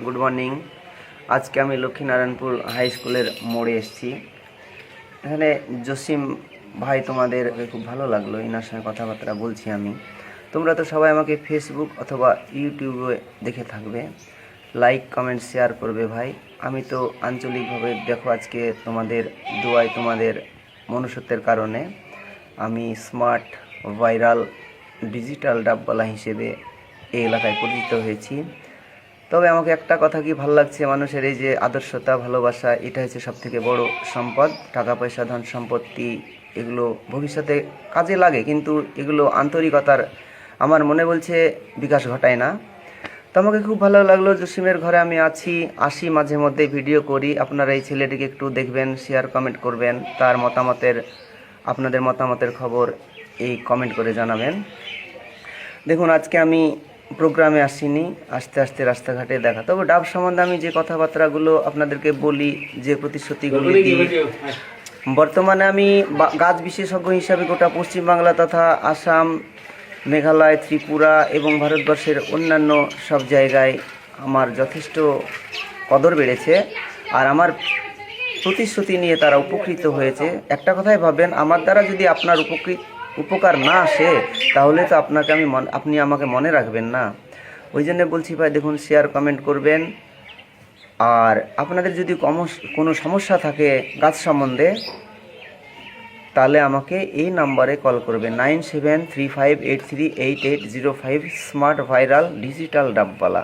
Good morning. আজকে আমি Lakshminarayanpur high স্কুলের মোড়ে এসেছি। এখানে জসিম ভাই তোমাদের খুব ভালো লাগলো, এনার সঙ্গে কথাবার্তা বলছি আমি। তোমরা তো সবাই আমাকে ফেসবুক অথবা ইউটিউবে দেখে থাকবে, লাইক কমেন্ট শেয়ার করবে ভাই। আমি তো আঞ্চলিকভাবে দেখো আজকে তোমাদের দোয়ায়, তোমাদের মনুষ্যত্বের কারণে আমি স্মার্ট ভাইরাল ডিজিটাল ডাবওয়ালা হিসেবে এই এলাকায় পরিচিত হয়েছি। তবে আমাকে একটা কথা কি ভালো লাগছে, মানুষের এই যে আদর্শতা, ভালোবাসা, এটা হচ্ছে সবথেকে বড় সম্পদ। টাকা পয়সা, ধন সম্পত্তি এগুলো ভবিষ্যতে কাজে লাগে, কিন্তু এগুলো আন্তরিকতার আমার মনে বলছে বিকাশ ঘটায় না। তো আমাকে খুব ভালো লাগলো, জসিমের ঘরে আমি আসি মাঝে মধ্যে ভিডিও করি। আপনারা এই ছেলেটিকে একটু দেখবেন, শেয়ার কমেন্ট করবেন, তার আপনাদের মতামতের খবর এই কমেন্ট করে জানাবেন। দেখুন, আজকে আমি প্রোগ্রামে আসিনি, আস্তে আস্তে রাস্তাঘাটে দেখা। তবে ডাব সম্বন্ধে আমি যে কথাবার্তাগুলো আপনাদেরকে বলি, যে প্রতিশ্রুতিগুলি দিই, বর্তমানে আমি গাছ বিশেষজ্ঞ হিসাবে গোটা পশ্চিমবাংলা তথা আসাম, মেঘালয়, ত্রিপুরা এবং ভারতবর্ষের অন্যান্য সব জায়গায় আমার যথেষ্ট কদর বেড়েছে। আর আমার প্রতিশ্রুতি নিয়ে তারা উপকৃত হয়েছে। একটা কথাই ভাববেন, আমার দ্বারা যদি আপনার উপকার না আসে, তাহলে তো আপনি আমাকে মনে রাখবেন না। ওই জন্য বলছি ভাই, দেখুন, শেয়ার কমেন্ট করবেন। আর আপনাদের যদি কোনো সমস্যা থাকে গাছ সম্বন্ধে, তাহলে আমাকে এই নাম্বারে কল করবেন, 9735838805, স্মার্ট ভাইরাল ডিজিটাল ডাবওয়ালা।